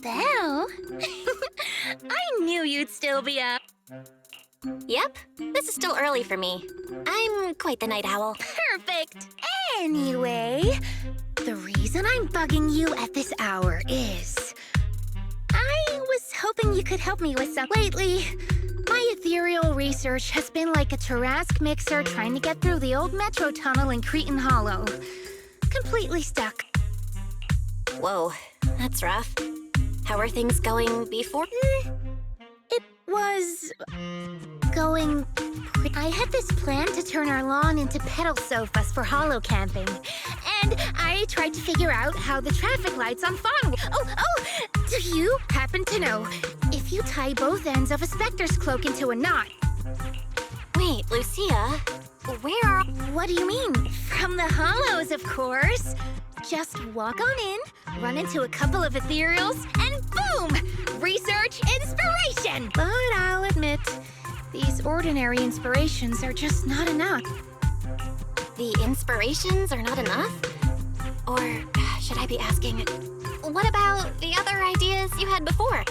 Belle? I knew you'd still be up. Yep, this is still early for me. I'm quite the night owl. Perfect. Anyway, the reason I'm bugging you at this hour is... I was hoping you could help me with some... Lately, my ethereal research has been like a Tarrasque mixer trying to get through the old metro tunnel in Cretan Hollow. Completely stuck. Whoa, that's rough. How are things going before? It was... going... I had this plan to turn our lawn into pedal sofas for hollow camping. And I tried to figure out how the traffic lights on Fawn... Oh! Do you happen to know if you tie both ends of a Spectre's cloak into a knot? Wait, Lucia, where are... What do you mean? From the hollows, of course. Just walk on in, run into a couple of ethereals, and boom! Research inspiration! But I'll admit, these ordinary inspirations are just not enough. The inspirations are not enough? Or should I be asking, what about the other ideas you had before?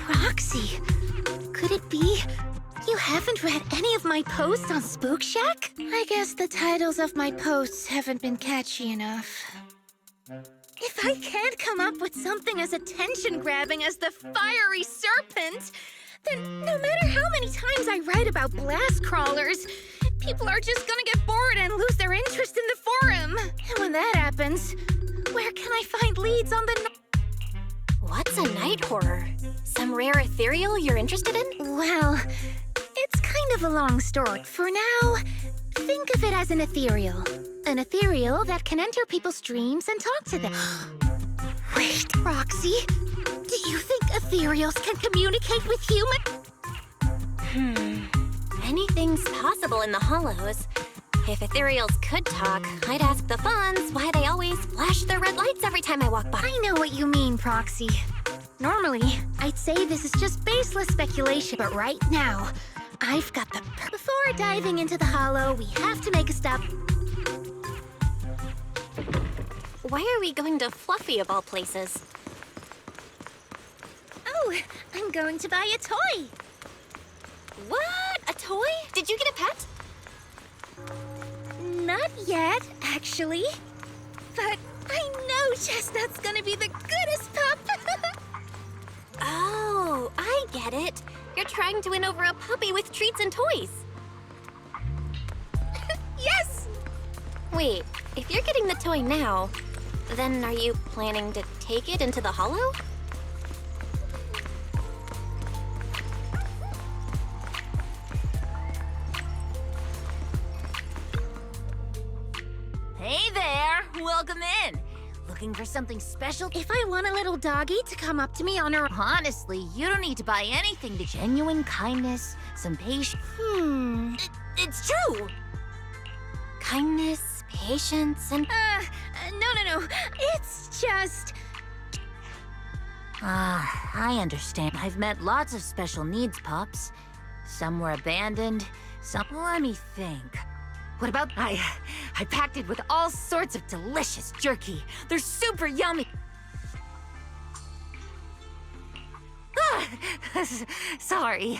Roxy, could it be you haven't read any of my posts on Spook Shack? I guess the titles of my posts haven't been catchy enough. If I can't come up with something as attention-grabbing as the fiery serpent, then no matter how many times I write about blast crawlers, people are just gonna get bored and lose their interest in the forum. And when that happens, where can I find leads on the... What's a night horror? Some rare ethereal you're interested in? Well, it's kind of a long story. For now, think of it as an ethereal. An ethereal that can enter people's dreams and talk to them. Wait, Roxy, do you think ethereals can communicate with humans? Anything's possible in the hollows. If ethereals could talk, I'd ask the Fawns why they always flash their red lights every time I walk by. I know what you mean, Proxy. Normally, I'd say this is just baseless speculation, but right now, I've got the... Before diving into the hollow, we have to make a stop. Why are we going to Fluffy of all places? Oh, I'm going to buy a toy. What? A toy? Did you get a pet? Not yet, actually. But I know Chestnut's gonna be the goodest pup. Oh, I get it. You're trying to win over a puppy with treats and toys. Yes! Wait, if you're getting the toy now, then are you planning to take it into the hollow? Hey there! Welcome in! Looking for something special? If I want a little doggy to come up to me on her... Honestly, you don't need to buy anything to genuine kindness, some patience. It's true! Kindness, patience, and... No. It's just... I understand. I've met lots of special needs pups. Some were abandoned, some... Let me think. What about... I packed it with all sorts of delicious jerky. They're super yummy. Sorry.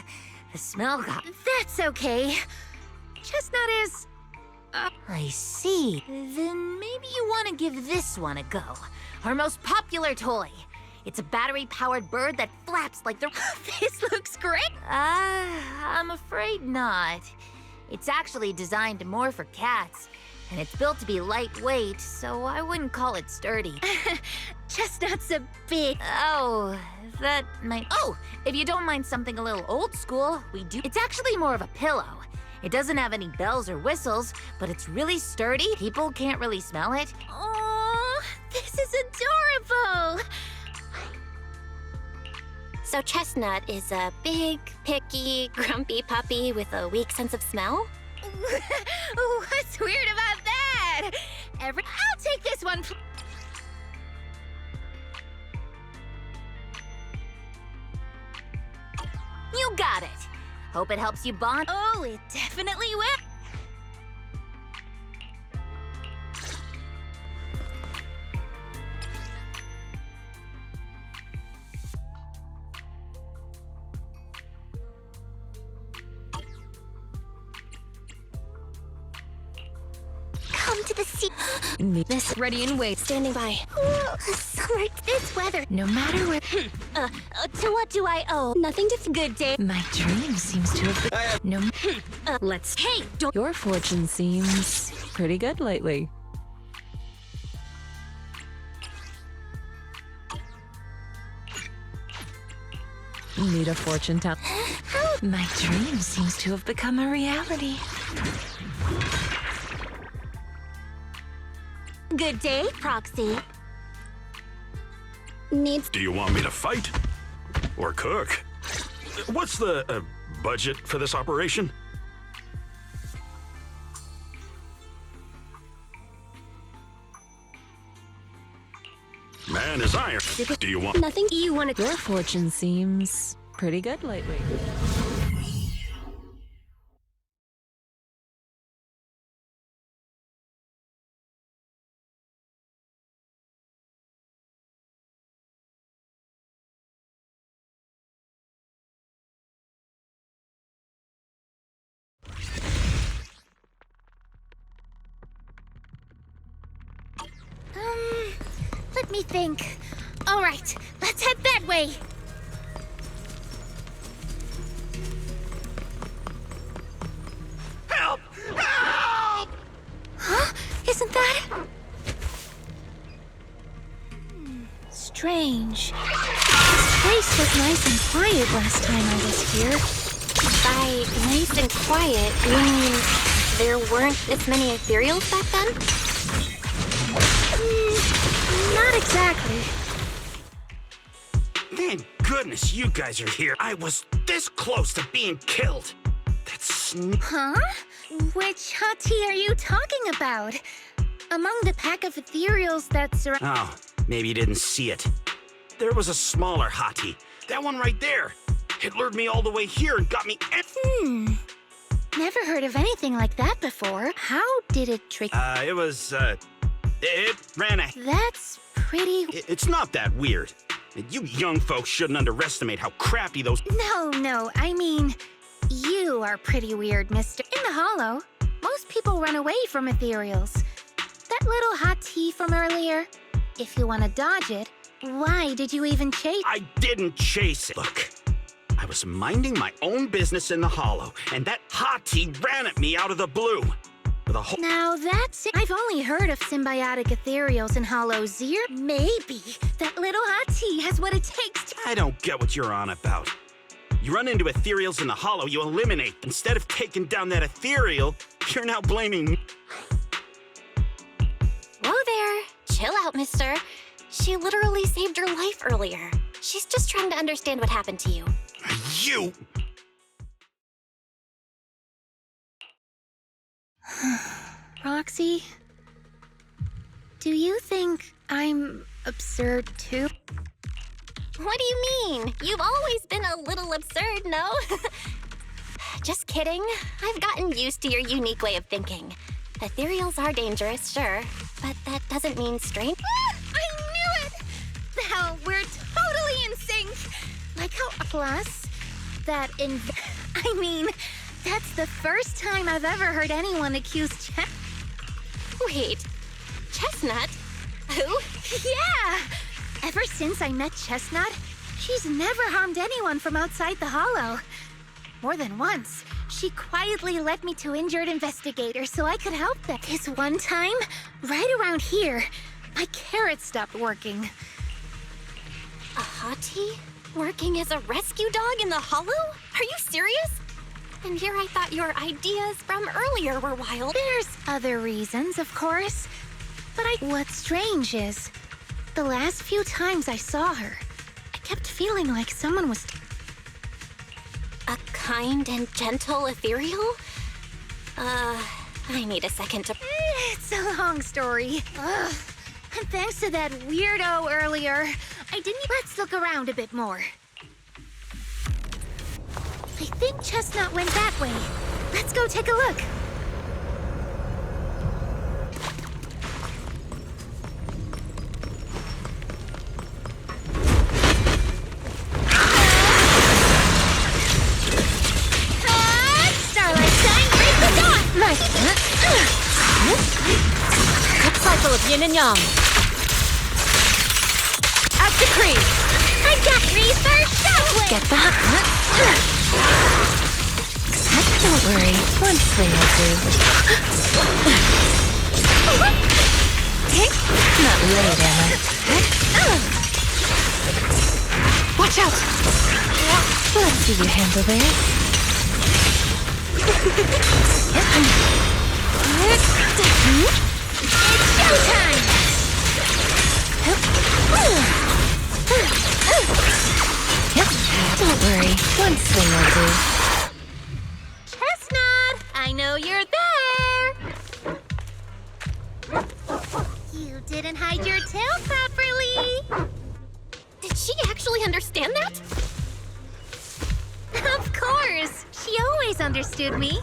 The smell got... That's okay. Chestnut is... I see. Then maybe you want to give this one a go. Our most popular toy. It's a battery-powered bird that flaps like the... This looks great. I'm afraid not. It's actually designed more for cats, and it's built to be lightweight, so I wouldn't call it sturdy. Chestnut's a bit... Oh, that might... Oh, if you don't mind something a little old school, we do... It's actually more of a pillow. It doesn't have any bells or whistles, but it's really sturdy. People can't really smell it. Oh, this is adorable. So Chestnut is a big, picky, grumpy puppy with a weak sense of smell? What's weird about that? I'll take this one. You got it. Hope it helps you bond. Oh, it definitely will. the sea. This ready and wait. Standing by. Summer, This weather, no matter where. to what do I owe? Nothing to good day. My dream seems to have been. No. Let's. Hey, don't. Your fortune seems pretty good lately. Need a fortune teller? My dream seems to have become a reality. Good day, Proxy. Needs. Do you want me to fight? Or cook? What's the budget for this operation? Man is iron. Do you want... Nothing you want to. Your fortune seems pretty good lately. Let me think. All right, let's head that way. Help! Help! Huh? Isn't that? Strange. This place was nice and quiet last time I was here. By nice and quiet, you mean there weren't as many ethereals back then? Not exactly. Thank goodness you guys are here. I was this close to being killed. That's... Huh? Which hot tea are you talking about? Among the pack of ethereals that surround... Oh, maybe you didn't see it. There was a smaller hottie. That one right there. It lured me all the way here and got me... Never heard of anything like that before. How did it trick... It ran a... That's pretty... It's not that weird. You young folks shouldn't underestimate how crappy those... No, I mean... You are pretty weird, mister. In the Hollow, most people run away from ethereals. That little hot tea from earlier, if you want to dodge it, why did you even chase... I didn't chase it. Look, I was minding my own business in the Hollow, and that hottie ran at me out of the blue. With a whole... Now that's it. I've only heard of symbiotic ethereals in Hollow Zero. Maybe that little hot tea has what it takes to... I don't get what you're on about. You run into ethereals in the Hollow, you eliminate. Instead of taking down that ethereal, you're now blaming me. Whoa there. Chill out, mister. She literally saved your life earlier. She's just trying to understand what happened to you. You... Roxy, do you think I'm absurd too? What do you mean? You've always been a little absurd, no? Just kidding. I've gotten used to your unique way of thinking. Ethereals are dangerous, sure, but that doesn't mean strength. I knew it! Now we're totally in sync! Like how... Plus, that I mean, that's the first time I've ever heard anyone accuse Wait, Chestnut? Who? Yeah! Ever since I met Chestnut, she's never harmed anyone from outside the Hollow. More than once, she quietly led me to injured investigators so I could help them. This one time, right around here, my carrot stopped working. A hottie? Working as a rescue dog in the Hollow? Are you serious? And here I thought your ideas from earlier were wild. There's other reasons, of course. But what's strange is, the last few times I saw her, I kept feeling like someone was... A kind and gentle ethereal? I need a second to... It's a long story. Ugh. And thanks to that weirdo earlier, I didn't... Let's look around a bit more. I think Chestnut went that way. Let's go take a look. Starlight shine, break the dawn! Nice. and yang. As decreed. I got reverse shockwave! Get back. Don't worry, one swing will do. Not late, am I? Watch out! Let's see you handle this. It's showtime! Don't worry, one swing will do. Chestnut, I know you're there. You didn't hide your tail properly! Did she actually understand that? Of course! She always understood me.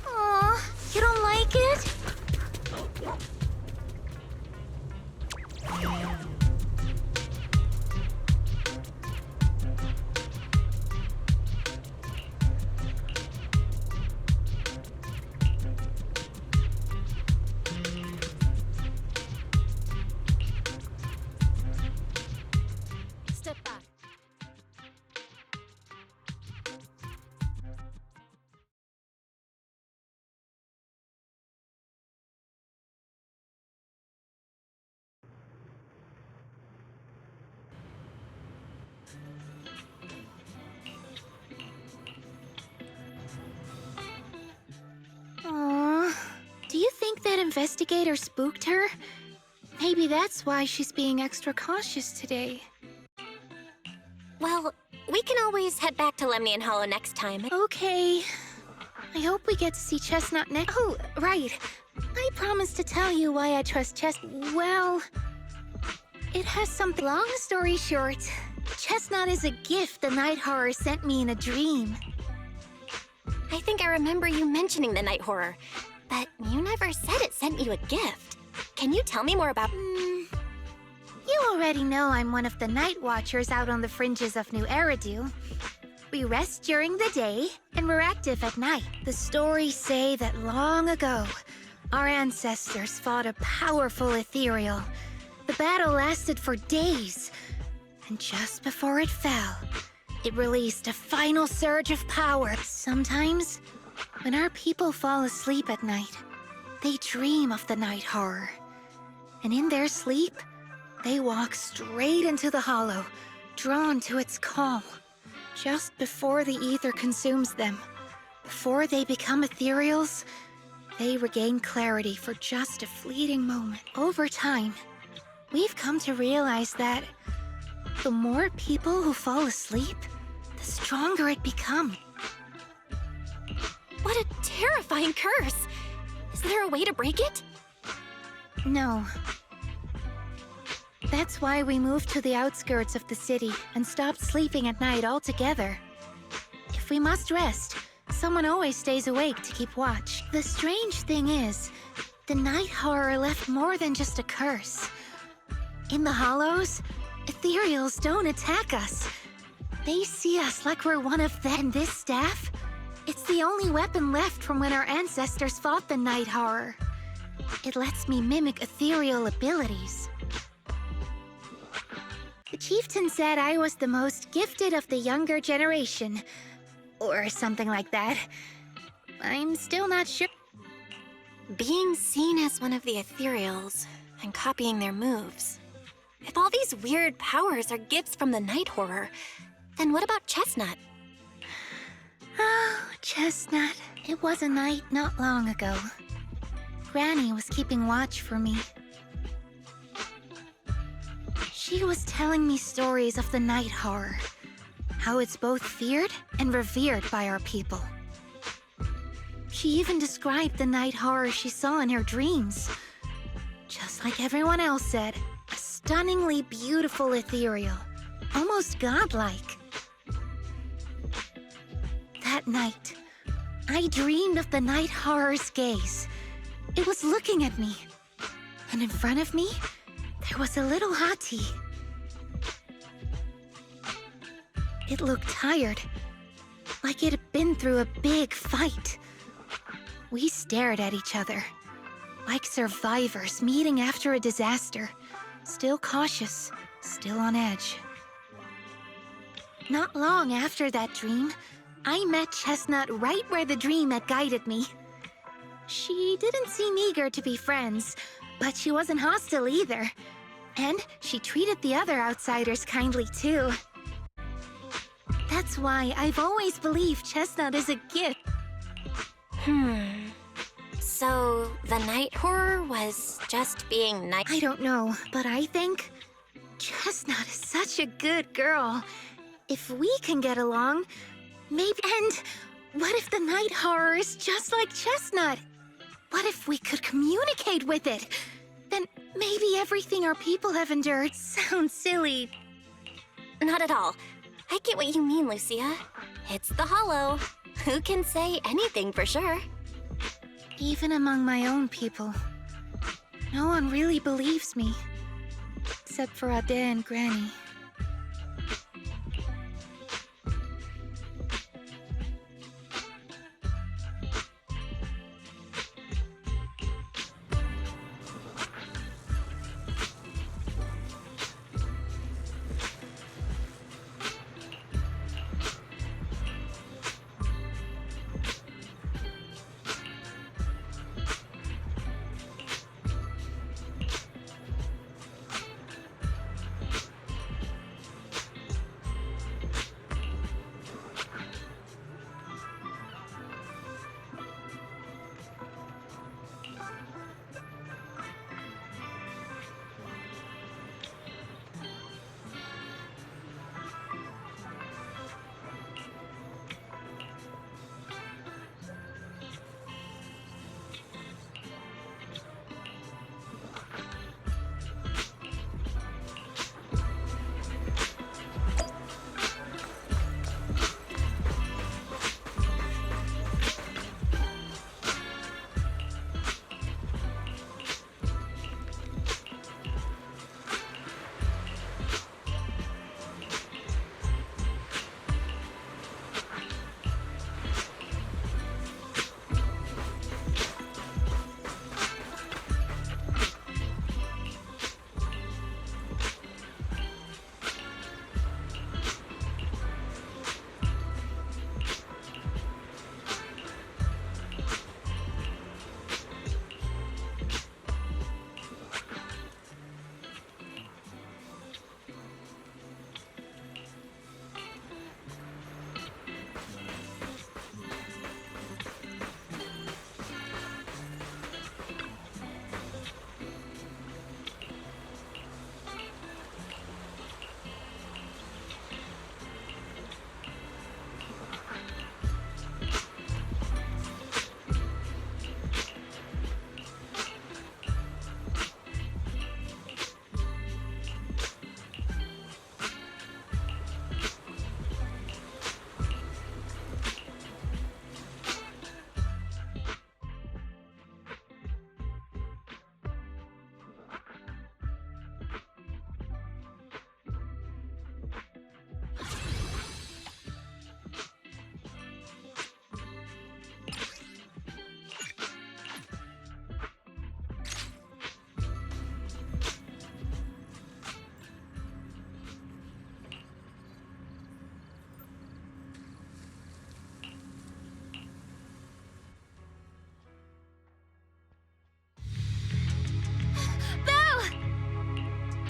Aw, you don't like it? Step back. Aw, do you think that investigator spooked her? Maybe that's why she's being extra cautious today. Well, we can always head back to Lemnian Hollow next time. Okay. I hope we get to see Chestnut next. Oh, right. I promised to tell you why I trust Well, it has something. Long story short, Chestnut is a gift the Night Horror sent me in a dream. I think I remember you mentioning the night horror, but you never said it sent you a gift. Can you tell me more about... You already know I'm one of the Night Watchers out on the fringes of New Eridu. We rest during the day, and we're active at night. The stories say that long ago, our ancestors fought a powerful ethereal. The battle lasted for days, and just before it fell, it released a final surge of power. Sometimes, when our people fall asleep at night, they dream of the night horror. And in their sleep, they walk straight into the hollow, drawn to its call. Just before the ether consumes them, before they become ethereals, they regain clarity for just a fleeting moment. Over time, we've come to realize that the more people who fall asleep, the stronger it becomes. What a terrifying curse! Is there a way to break it? No. That's why we moved to the outskirts of the city and stopped sleeping at night altogether. If we must rest, someone always stays awake to keep watch. The strange thing is, the night horror left more than just a curse. In the hollows, ethereals don't attack us. They see us like we're one of them. And this staff, it's the only weapon left from when our ancestors fought the night horror. It lets me mimic ethereal abilities. The chieftain said I was the most gifted of the younger generation, or something like that. I'm still not sure. Being seen as one of the ethereals and copying their moves. If all these weird powers are gifts from the night horror, then what about Chestnut? Oh, Chestnut. It was a night not long ago. Granny was keeping watch for me. She was telling me stories of the night horror, how it's both feared and revered by our people. She even described the night horror she saw in her dreams. Just like everyone else said, a stunningly beautiful ethereal, almost godlike. That night, I dreamed of the night horror's gaze. It was looking at me, and in front of me, there was a little hottie. It looked tired, like it had been through a big fight. We stared at each other, Like survivors meeting after a disaster. Still cautious, still on edge. Not long after that dream, I met Chestnut right where the dream had guided me. She didn't seem eager to be friends, but she wasn't hostile either. And she treated the other outsiders kindly too. That's why I've always believed Chestnut is a gift. So, the night horror was just being nice? I don't know, but I think Chestnut is such a good girl. If we can get along, maybe... And what if the night horror is just like Chestnut? What if we could communicate with it? Then maybe everything our people have endured sounds silly. Not at all. I get what you mean, Lucia. It's the Hollow. Who can say anything for sure? Even among my own people, no one really believes me. Except for Ade and Granny.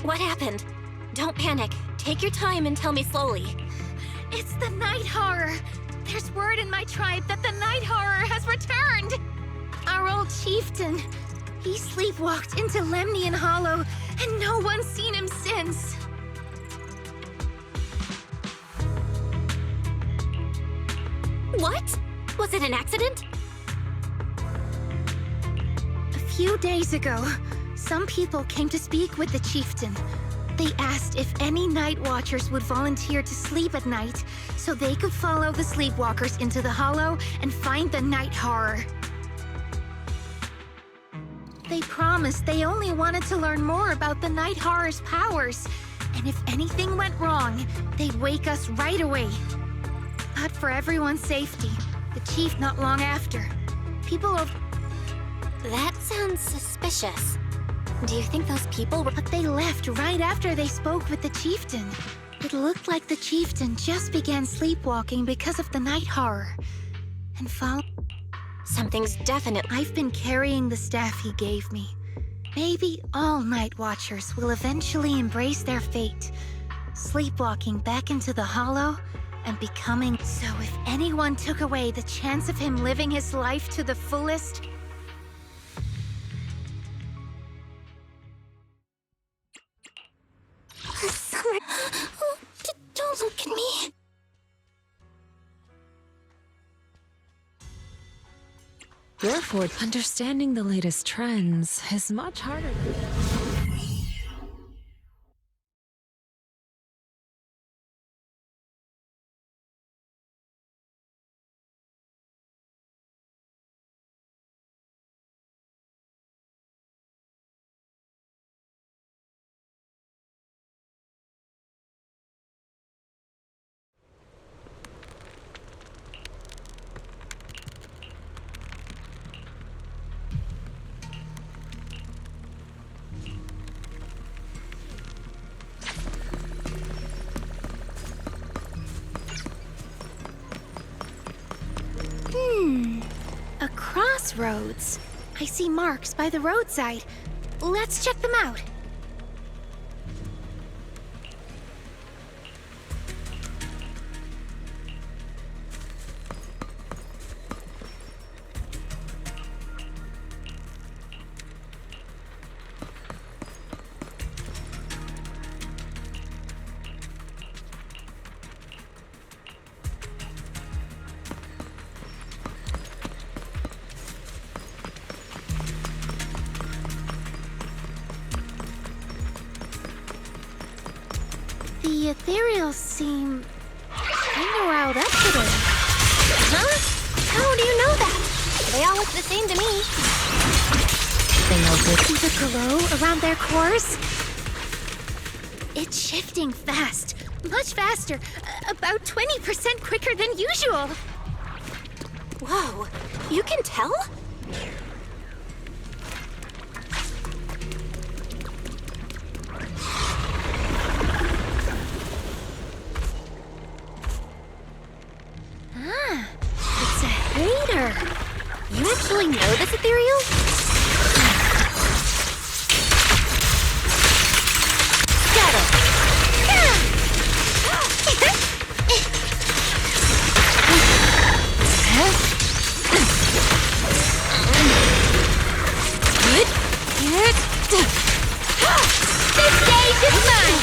What happened? Don't panic. Take your time and tell me slowly. It's the night horror. There's word in my tribe that the night horror has returned. Our old chieftain. He sleepwalked into Lemnian Hollow, and no one's seen him since. What? Was it an accident? A few days ago, some people came to speak with the chieftain. They asked if any night watchers would volunteer to sleep at night so they could follow the sleepwalkers into the Hollow and find the night horror. They promised they only wanted to learn more about the night horror's powers, and if anything went wrong, they'd wake us right away. But for everyone's safety, the chief not long after, people of That sounds suspicious. Do you think those people were— But they left right after they spoke with the chieftain. It looked like the chieftain just began sleepwalking because of the night horror. And Something's definitely— I've been carrying the staff he gave me. Maybe all Night Watchers will eventually embrace their fate, sleepwalking back into the Hollow and becoming— So if anyone took away the chance of him living his life to the fullest— Summer, don't look at me. Therefore, understanding the latest trends is much harder. a crossroads. I see marks by the roadside. Let's check them out. The ethereals seem kinda riled up today. Huh? How do you know that? They all look the same to me. See the glow around their cores? It's shifting fast, much faster, about 20% quicker than usual. Whoa, you can tell? It's a hater. You actually know this ethereal? Scatter! This stage is mine.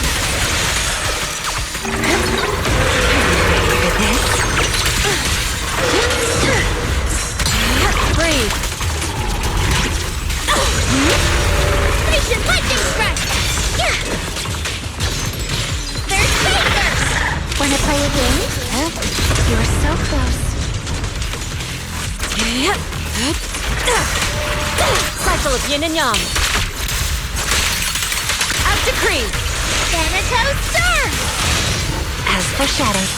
Breathe. Station lightning strike. There's Fakers. Wanna play a game? You're so close. Cycle of yin and yang. Out decree. Thanatos Storm. As foreshadowed.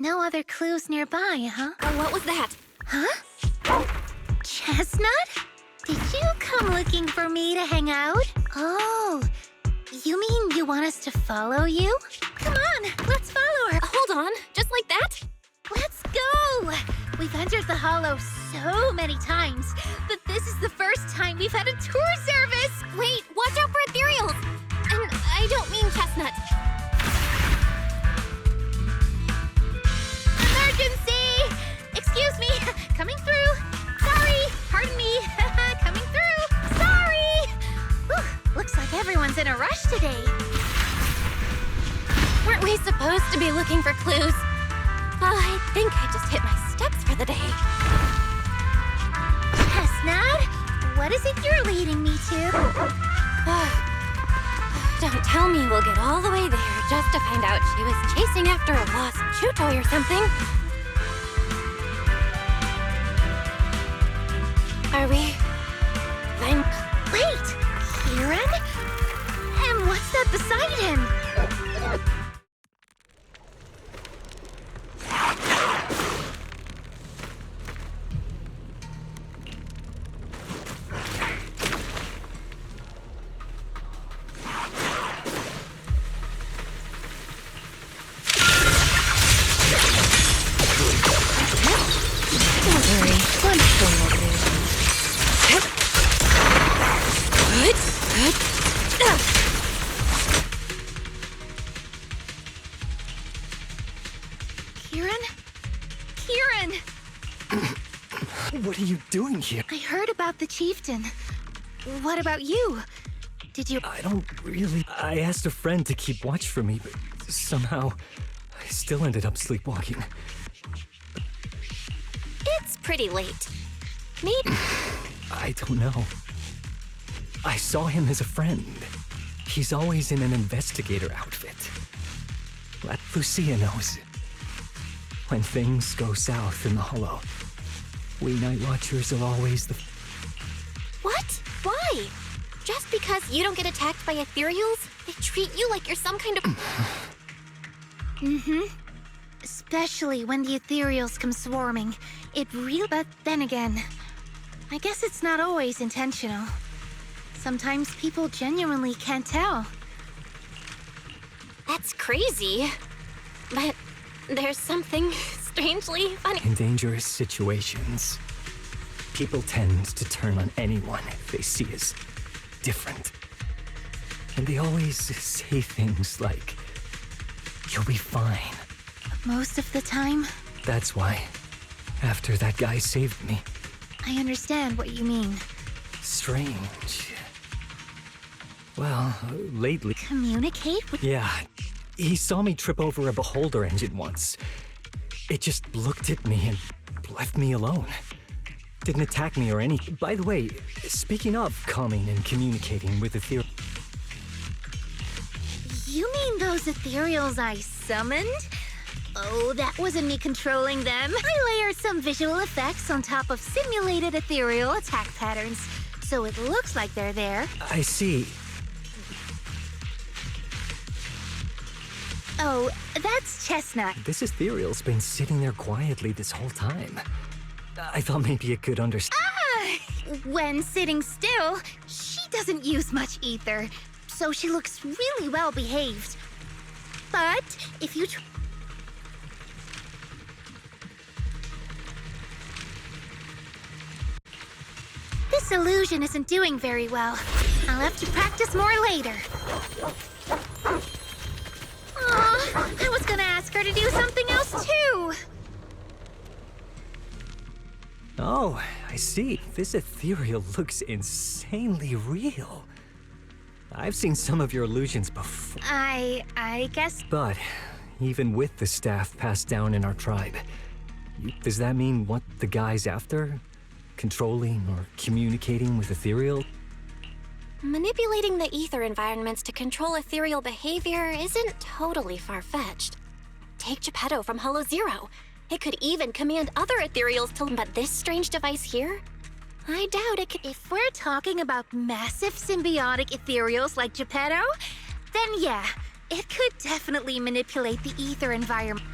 No other clues nearby, huh? What was that? Huh? Chestnut? Did you come looking for me to hang out? Oh, you mean you want us to follow you? Come on, let's follow her. Hold on, just like that? Let's go! We've entered the Hollow so many times, but this is the first time we've had a tour service! Wait, watch out for ethereals! And I don't mean Chestnut. Emergency! Excuse me, coming through. Sorry, pardon me, coming through. Sorry! Whew, looks like everyone's in a rush today. Weren't we supposed to be looking for clues? I think I just hit my steps for the day. Chestnut, what is it you're leading me to? Don't tell me we'll get all the way there just to find out she was chasing after a lost chew toy or something. Are we... Then... Wait, Kieran? And what's that beside him? Kieran? Kieran! What are you doing here? I heard about the chieftain. What about you? Did you... I don't really... I asked a friend to keep watch for me, but somehow I still ended up sleepwalking. It's pretty late. Maybe... I don't know. I saw him as a friend. He's always in an investigator outfit. Let Lucia knows. When things go south in the Hollow, we Night Watchers are always the... What? Why? Just because you don't get attacked by ethereals, they treat you like you're some kind of... Mm-hmm. Especially when the ethereals come swarming. It really... But then again, I guess it's not always intentional. Sometimes people genuinely can't tell. That's crazy. But there's something strangely funny. In dangerous situations, people tend to turn on anyone they see as different. And they always say things like, "You'll be fine." Most of the time, That's why, after that guy saved me, I understand what you mean. strange. Well, lately... Communicate with... Yeah, he saw me trip over a beholder engine once. It just looked at me and left me alone. Didn't attack me or anything. By the way, speaking of calming and communicating with ethereal... You mean those ethereals I summoned? Oh, that wasn't me controlling them. I layered some visual effects on top of simulated ethereal attack patterns, so it looks like they're there. I see. Oh, that's Chestnut. This ethereal's been sitting there quietly this whole time. I thought maybe it could understand. When sitting still, she doesn't use much ether, so she looks really well behaved. But if you This illusion isn't doing very well. I'll have to practice more later. Aw, I was gonna ask her to do something else too. Oh, I see. This ethereal looks insanely real. I've seen some of your illusions before. I guess... But even with the staff passed down in our tribe, does that mean what the guy's after? Controlling or communicating with ethereal? Manipulating the ether environments to control ethereal behavior isn't totally far-fetched. Take Geppetto from Hollow Zero. It could even command other ethereals to... But this strange device here? I doubt it could... If we're talking about massive symbiotic ethereals like Geppetto, then yeah, it could definitely manipulate the ether environment.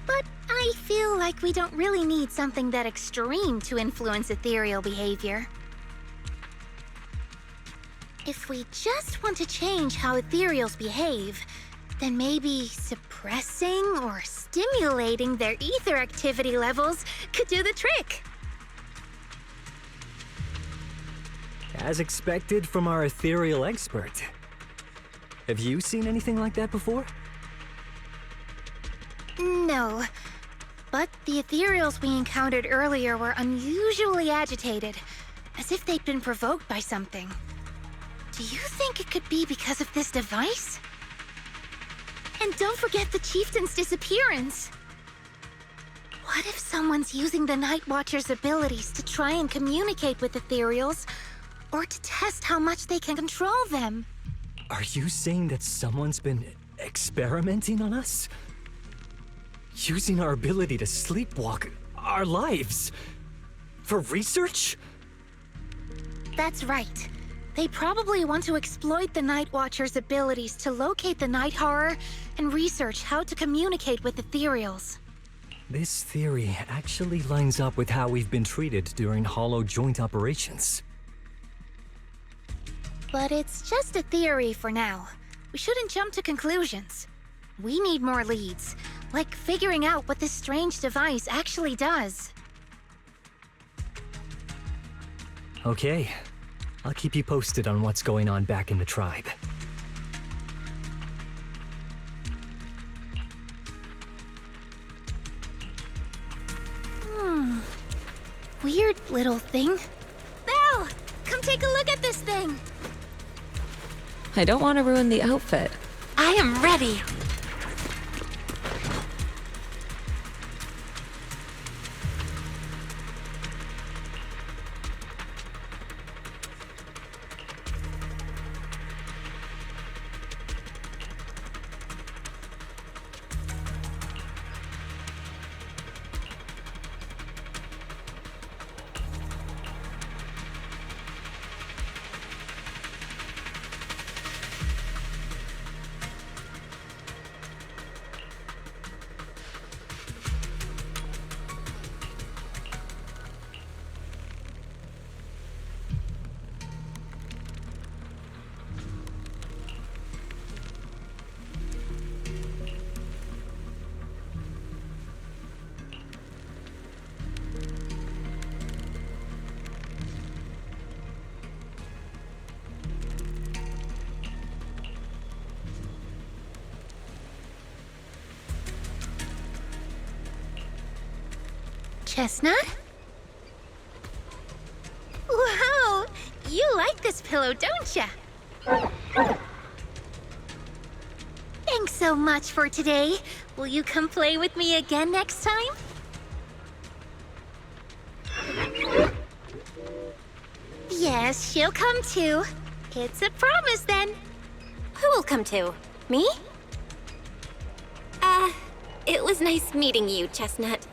But I feel like we don't really need something that extreme to influence ethereal behavior. If we just want to change how ethereals behave, then maybe suppressing or stimulating their ether activity levels could do the trick. As expected from our ethereal expert. Have you seen anything like that before? No. But the ethereals we encountered earlier were unusually agitated, as if they'd been provoked by something. Do you think it could be because of this device? And don't forget the chieftain's disappearance. What if someone's using the Night Watcher's abilities to try and communicate with ethereals, or to test how much they can control them? Are you saying that someone's been experimenting on us? Using our ability to sleepwalk our lives? For research? That's right. They probably want to exploit the Night Watcher's abilities to locate the Night Horror and research how to communicate with ethereals. This theory actually lines up with how we've been treated during Hollow joint operations. But it's just a theory for now. We shouldn't jump to conclusions. We need more leads, like figuring out what this strange device actually does. Okay. I'll keep you posted on what's going on back in the tribe. Weird little thing. Belle! Come take a look at this thing! I don't want to ruin the outfit. I am ready. Chestnut? Wow! You like this pillow, don't ya? Thanks so much for today. Will you come play with me again next time? Yes, she'll come too. It's a promise then. Who will come to? Me? It was nice meeting you, Chestnut.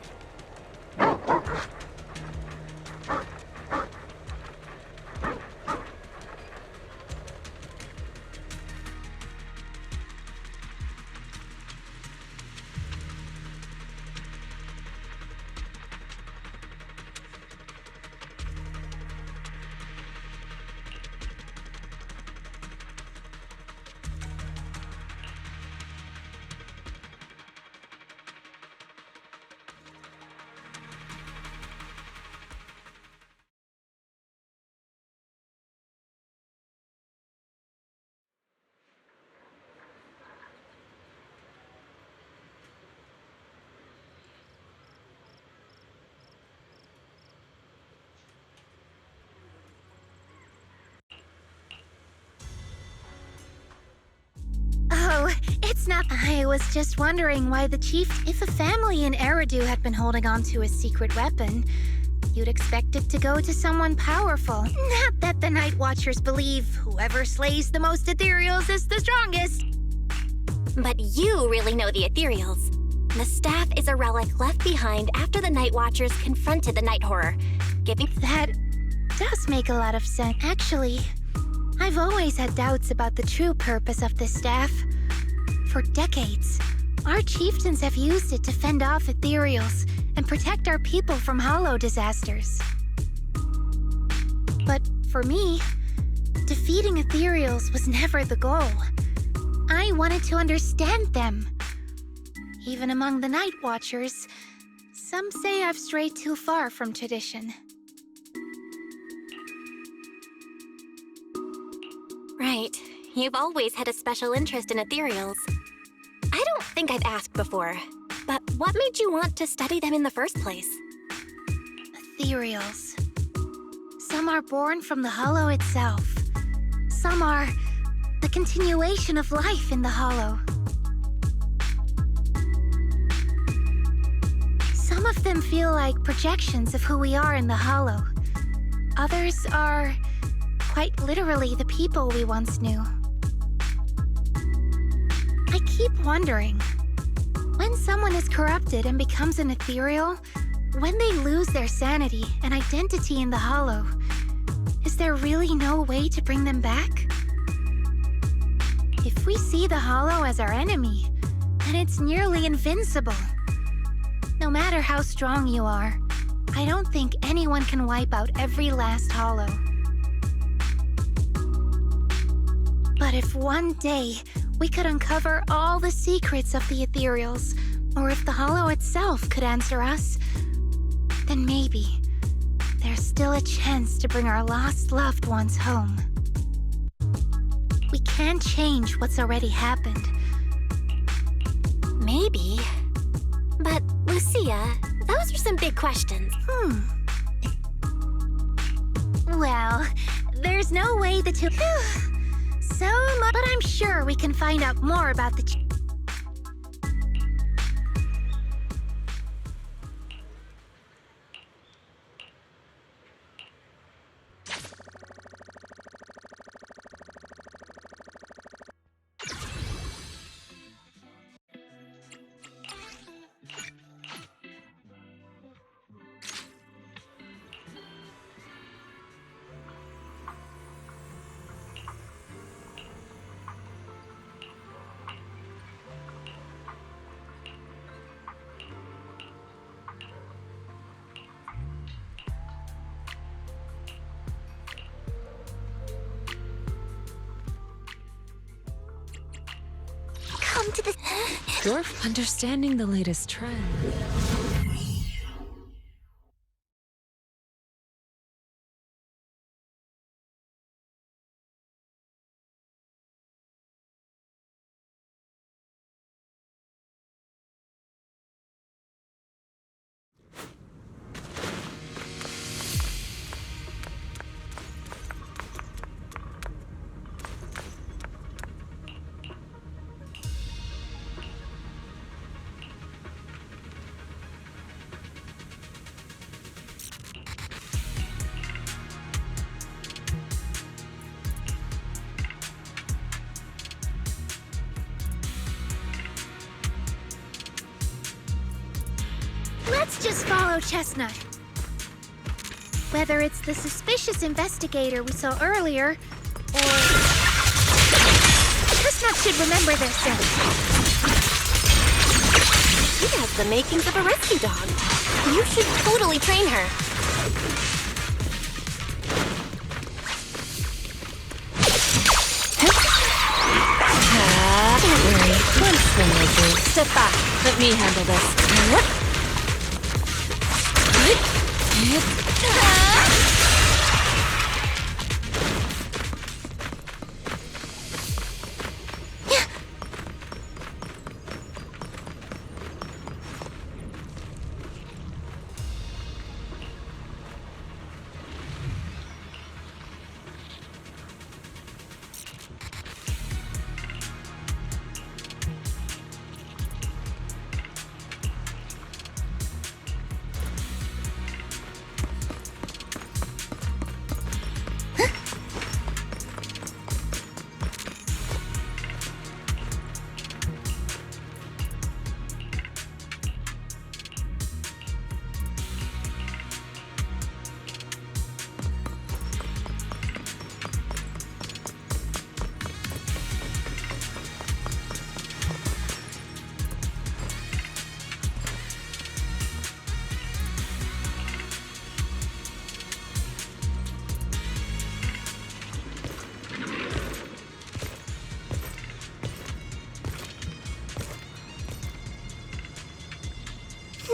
Oh, it's not. I was just wondering why the chief. If a family in Eridu had been holding on to a secret weapon, you'd expect it to go to someone powerful. Not that the Night Watchers believe whoever slays the most ethereals is the strongest. But you really know the ethereals. The staff is a relic left behind after the Night Watchers confronted the Night Horror, giving... That does make a lot of sense. Actually, I've always had doubts about the true purpose of this staff. For decades, our chieftains have used it to fend off ethereals and protect our people from hollow disasters. But for me, defeating ethereals was never the goal. I wanted to understand them. Even among the Night Watchers, some say I've strayed too far from tradition. Right. You've always had a special interest in ethereals. I don't think I've asked before, but what made you want to study them in the first place? Ethereals. Some are born from the Hollow itself. Some are the continuation of life in the Hollow. Some of them feel like projections of who we are in the Hollow. Others are quite literally the people we once knew. I keep wondering, when someone is corrupted and becomes an ethereal, when they lose their sanity and identity in the Hollow, is there really no way to bring them back? If we see the Hollow as our enemy, then it's nearly invincible. No matter how strong you are, I don't think anyone can wipe out every last Hollow. But if one day we could uncover all the secrets of the ethereals, or if the Hollow itself could answer us, then maybe there's still a chance to bring our lost loved ones home. We can't change what's already happened. Maybe. But, Lucia, those are some big questions. Well, there's no way the two... So much, but I'm sure we can find out more about the... Come to the... You're understanding the latest trend. Let's just follow Chestnut. Whether it's the suspicious investigator we saw earlier, or... Chestnut should remember this then. She has the makings of a rescue dog. You should totally train her. Don't worry, one swing will do. Step back. Let me handle this.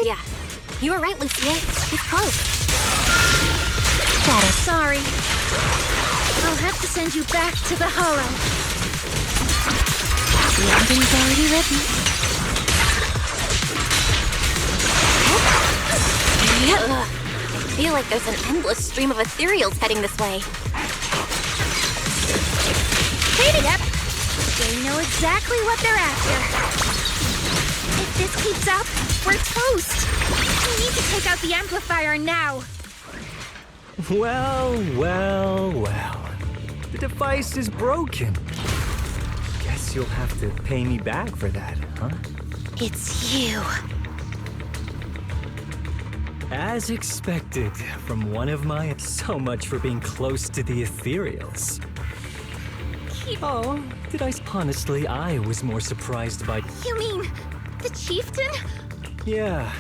Yeah, you were right, Lucia. He's close. Sorry. I'll have to send you back to the Hollow. The ending's already written. Ugh. I feel like there's an endless stream of ethereals heading this way. Yep. They know exactly what they're after. If this keeps up, we're toast. We need to take out the amplifier now. Well. The device is broken. Guess you'll have to pay me back for that, huh? It's you. As expected from one of my... So much for being close to the ethereals. Oh, did I... Honestly, I was more surprised by... You mean the chieftain? Yeah.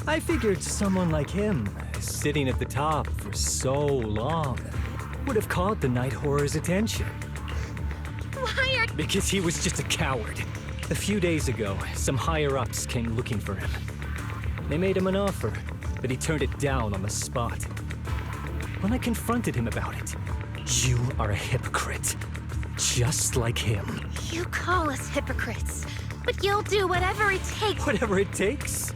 I figured someone like him, sitting at the top for so long, would have caught the Night Horror's attention. Why are... Because he was just a coward. A few days ago, some higher-ups came looking for him. They made him an offer, but he turned it down on the spot. When I confronted him about it, you are a hypocrite. Just like him. You call us hypocrites, but you'll do whatever it takes. Whatever it takes?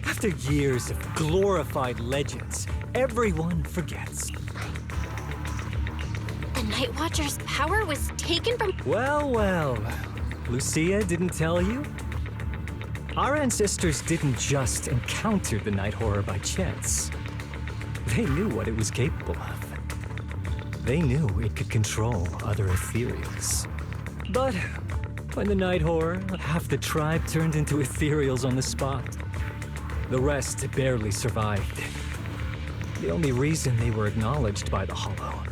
After years of glorified legends, everyone forgets. The Night Watcher's power was taken from... Well. Lucia didn't tell you? Our ancestors didn't just encounter the Night Horror by chance. They knew what it was capable of. They knew it could control other ethereals. But when the Night Horror, half the tribe turned into ethereals on the spot. The rest barely survived. The only reason they were acknowledged by the Hollow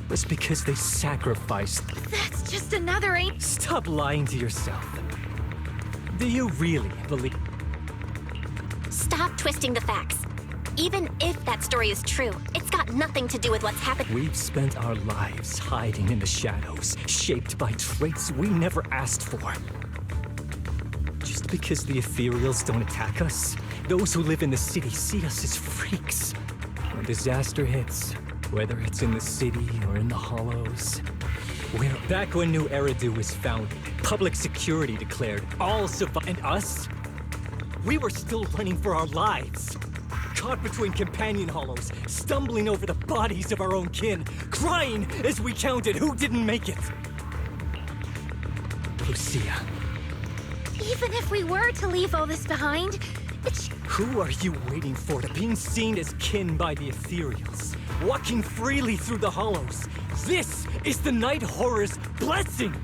was because they sacrificed... That's just another ain't... Stop lying to yourself. Do you really believe... Stop twisting the facts. Even if that story is true, it's got nothing to do with what's happened. We've spent our lives hiding in the shadows, shaped by traits we never asked for. Just because the ethereals don't attack us, those who live in the city see us as freaks. When disaster hits, whether it's in the city or in the hollows, back when New Eridu was founded, public security declared all survive, and us? We were still running for our lives. Caught between companion hollows, stumbling over the bodies of our own kin, crying as we counted who didn't make it. Lucia. Even if we were to leave all this behind, it's... Who are you waiting for to being seen as kin by the ethereals? Walking freely through the hollows. This is the Night Horror's blessing!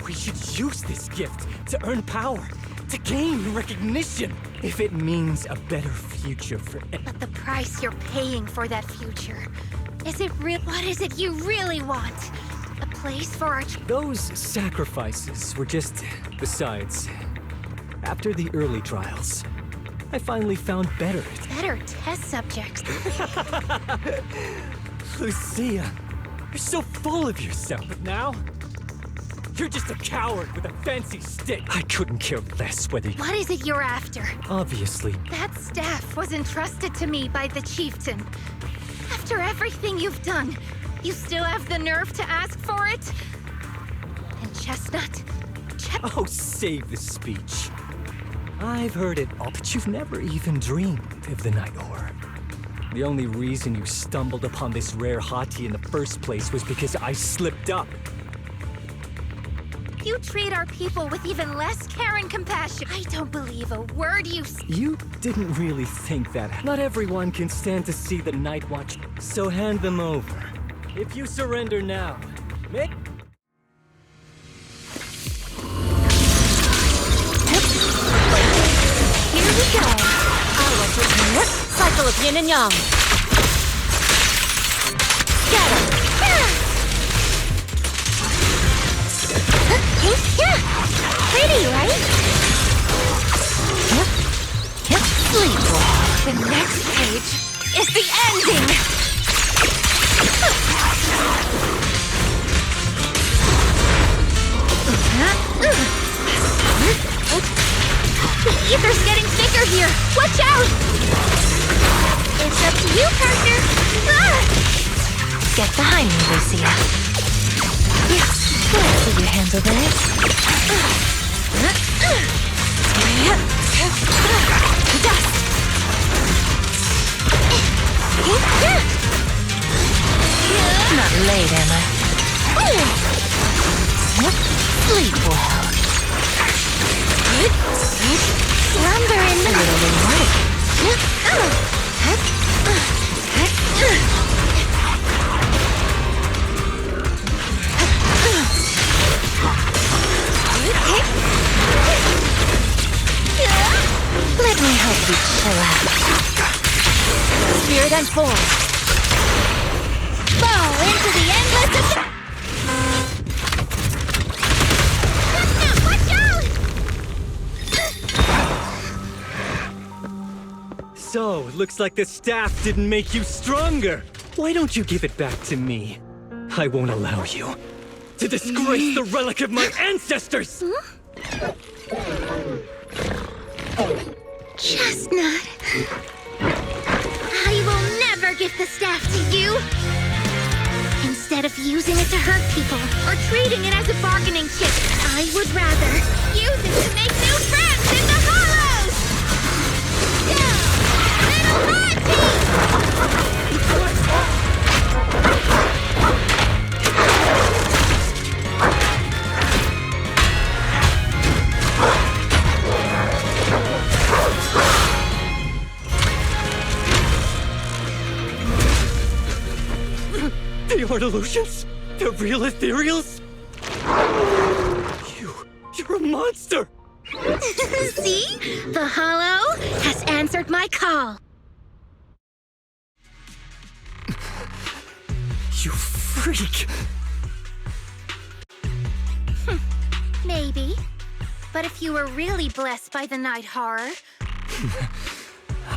We should use this gift to earn power, to gain recognition, if it means a better future for... But the price you're paying for that future, is it real? What is it you really want? A place for our... Those sacrifices were just... Besides, after the early trials, I finally found better... Better test subjects. Lucia, you're so full of yourself, but now... You're just a coward with a fancy stick. I couldn't care less whether you... What is it you're after? Obviously. That staff was entrusted to me by the chieftain. After everything you've done, you still have the nerve to ask for it? And Chestnut? Oh, save the speech. I've heard it all, but you've never even dreamed of the Night Horror. The only reason you stumbled upon this rare hottie in the first place was because I slipped up. You treat our people with even less care and compassion. I don't believe a word you say. You didn't really think that. Not everyone can stand to see the Night Watch, so hand them over. If you surrender now, Mick... Here we go. I'll let you cycle of yin and yang. Scatter. Pretty, right? Sleep. The next page is the ending. ether's getting thicker here! Watch out! It's up to you, partner! Ah! Get behind me, Lucia. Yes, let's see you handle this. Dust! Not late, am I? Sleep well. Slumber in the... A little rewarding. Let me help you chill out. Spirit unfold. Fall into the endless of the... Watch out! So, looks like the staff didn't make you stronger. Why don't you give it back to me? I won't allow you to disgrace the relic of my ancestors! Chestnut. I will never give the staff to you. Instead of using it to hurt people or treating it as a bargaining chip, I would rather use it to make new friends in the hollows. Yeah, little They aren't illusions? They're real ethereals? You're a monster! See? The hollow has answered my call. You freak! Maybe. But if you were really blessed by the night horror...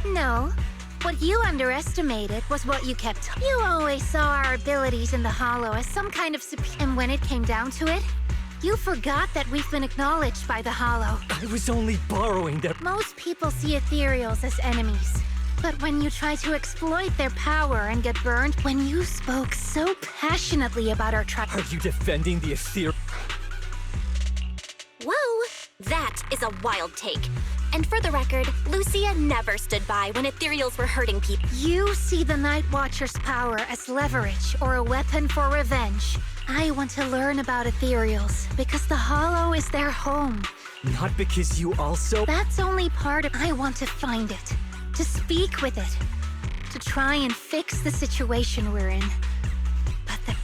No. What you underestimated was what you kept. You always saw our abilities in the hollow as some kind of and when it came down to it, you forgot that we've been acknowledged by the hollow. I was only borrowing their... Most people see ethereals as enemies. But when you try to exploit their power and get burned, when you spoke so passionately about our tribe... Are you defending the ethereal? Whoa, that is a wild take. And for the record, Lucia never stood by when ethereals were hurting people. You see the Night Watcher's power as leverage or a weapon for revenge. I want to learn about ethereals because the hollow is their home. Not because you also... That's only part of... I want to find it, to speak with it, to try and fix the situation we're in. But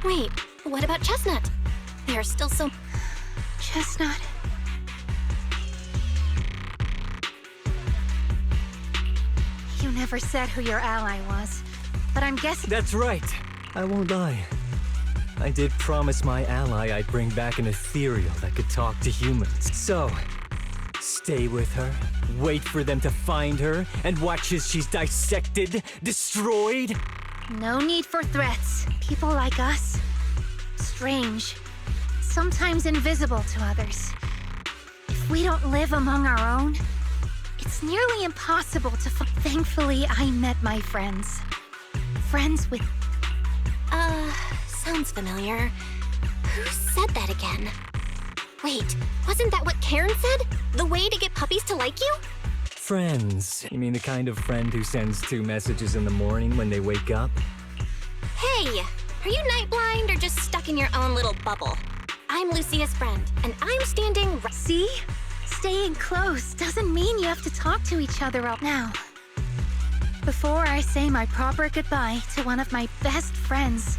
Wait, what about Chestnut? There are still so... Chestnut... You never said who your ally was, but I'm guessing... That's right. I won't lie. I did promise my ally I'd bring back an ethereal that could talk to humans. So, stay with her, wait for them to find her, and watch as she's dissected, destroyed. No need for threats. People like us. Strange. Sometimes invisible to others. If we don't live among our own, it's nearly impossible to Thankfully, I met my friends. Friends with... Sounds familiar. Who said that again? Wait, wasn't that what Karen said? The way to get puppies to like you? Friends. You mean the kind of friend who sends 2 messages in the morning when they wake up? Hey, are you night blind or just stuck in your own little bubble? I'm Lucia's friend, and I'm standing right... See? Staying close doesn't mean you have to talk to each other out now. Before I say my proper goodbye to one of my best friends,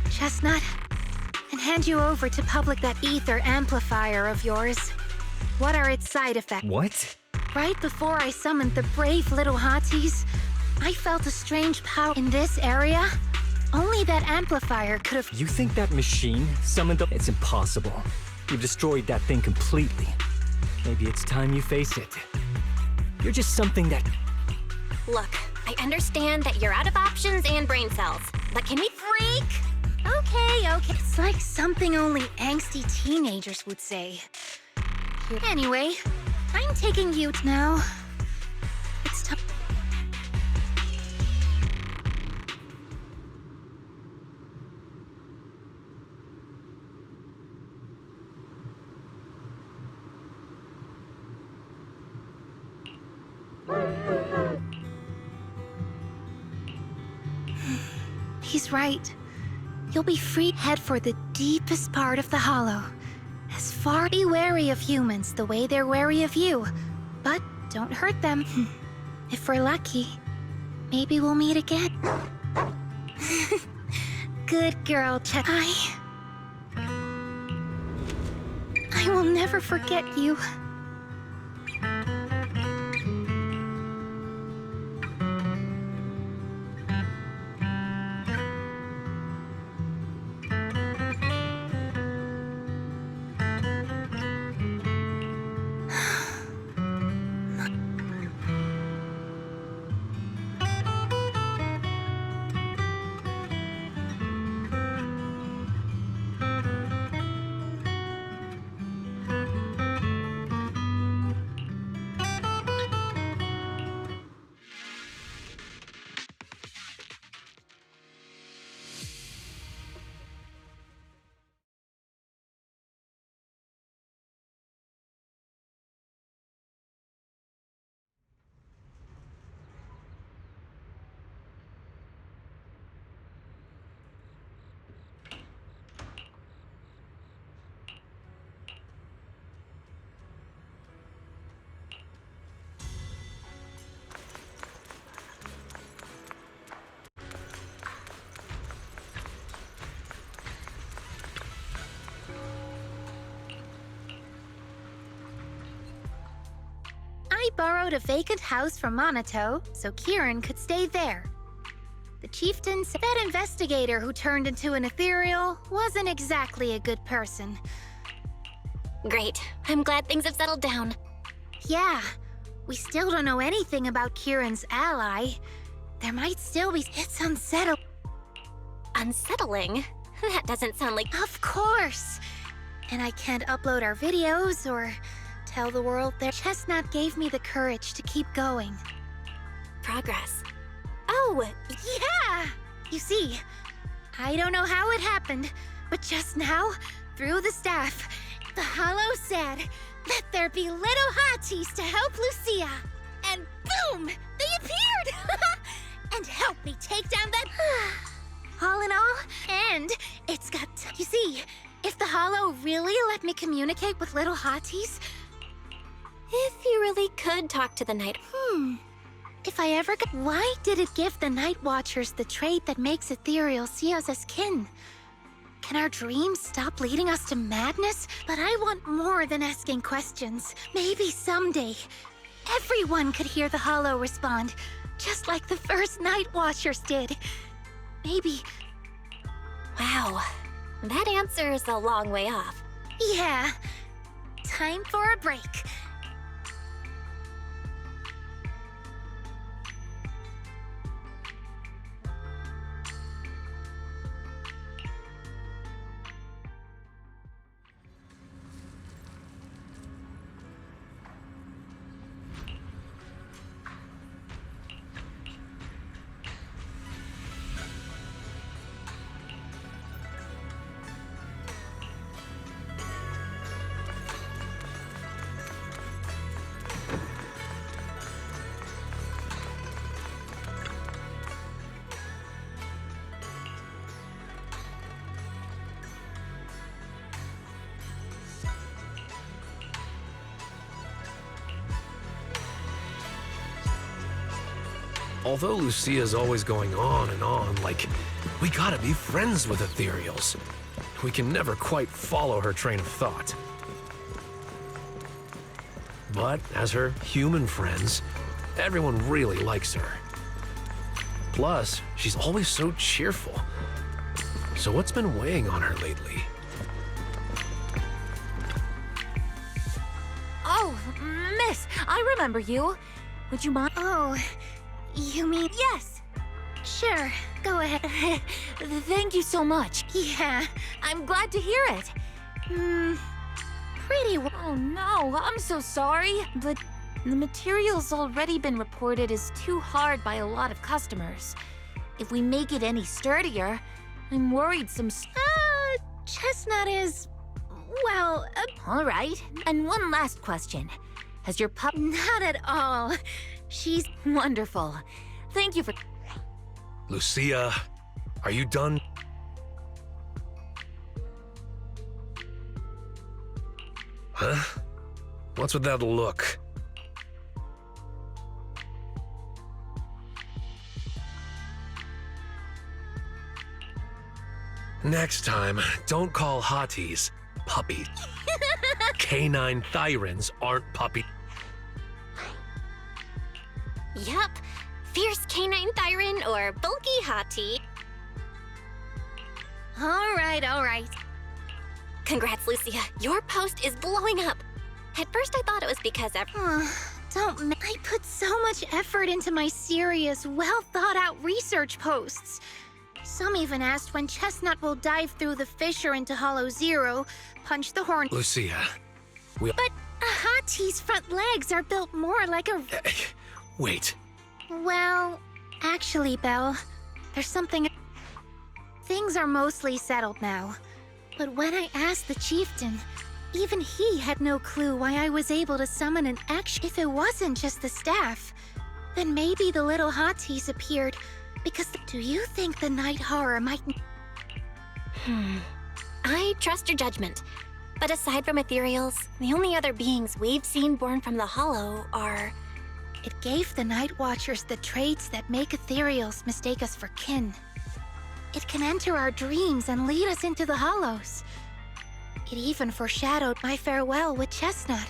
Chestnut, and hand you over to public that ether amplifier of yours, what are its side effects? What? Right before I summoned the brave little hotties, I felt a strange power in this area. Only that amplifier could have... You think that machine summoned the... It's impossible. You've destroyed that thing completely. Maybe it's time you face it. You're just something that... Look, I understand that you're out of options and brain cells, but can we... Freak! Okay. It's like something only angsty teenagers would say. here. Anyway, I'm taking you now. It's time. He's right. You'll be free to head for the deepest part of the Hollow. As far be wary of humans the way they're wary of you. But don't hurt them. If we're lucky, maybe we'll meet again. Good girl, Chet. I will never forget you. I borrowed a vacant house from Monato so Kieran could stay there. The chieftain said that investigator who turned into an ethereal wasn't exactly a good person. Great. I'm glad things have settled down. Yeah, we still don't know anything about Kieran's ally. There might still be... It's unsettling. Unsettling? That doesn't sound like... Of course! And I can't upload our videos or tell the world their chestnut gave me the courage to keep going. Progress. Oh! Yeah! You see, I don't know how it happened, but just now, through the staff, the Hollow said, "Let there be little hotties to help Lucia." And boom! They appeared! And helped me take down that... All in all, and it's got... You see, if the Hollow really let me communicate with little hotties... If you really could talk to the Night... If I ever got... Why did it give the Night Watchers the trait that makes ethereal see us as kin? Can our dreams stop leading us to madness? But I want more than asking questions. Maybe someday, everyone could hear the Hollow respond, just like the first Night Watchers did. Maybe... Wow. That answer is a long way off. Yeah. Time for a break. Although Lucia's always going on and on, like, we gotta be friends with ethereals. We can never quite follow her train of thought. But as her human friends, everyone really likes her. Plus, she's always so cheerful. So what's been weighing on her lately? Oh, miss, I remember you. Would you mind? Oh, you mean... Yes. Sure, go ahead. Thank you so much. Yeah. I'm glad to hear it. pretty Oh no, I'm so sorry, but the material's already been reported as too hard by a lot of customers. If we make it any sturdier, I'm worried some Chestnut is, well, All right, and one last question. Has your pup... not at all. She's Wonderful. Thank you for... Lucia, are you done? Huh? What's with that look? Next time, don't call hotties puppies. Canine thyrins aren't puppy. Yup. Fierce canine thyrin or bulky hottie. all right. Congrats, Lucia. Your post is blowing up. At first, I thought it was because I put so much effort into my serious, well-thought-out research posts. Some even asked when Chestnut will dive through the fissure into Hollow Zero, punch the horn. Lucia, But a hottie's front legs are built more like a... wait. Well, actually, Belle, there's something... Things are mostly settled now. But when I asked the chieftain, even he had no clue why I was able to summon an action. If it wasn't just the staff, then maybe the little hotties appeared because... Do you think the night horror might... I trust your judgment. But aside from ethereals, the only other beings we've seen born from the Hollow are... It gave the Night Watchers the traits that make ethereals mistake us for kin. It can enter our dreams and lead us into the Hollows. It even foreshadowed my farewell with Chestnut.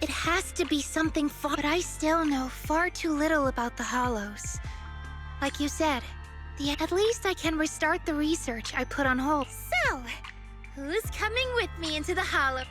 It has to be something far, but I still know far too little about the Hollows. Like you said, at least I can restart the research I put on hold. So, who's coming with me into the Hollow?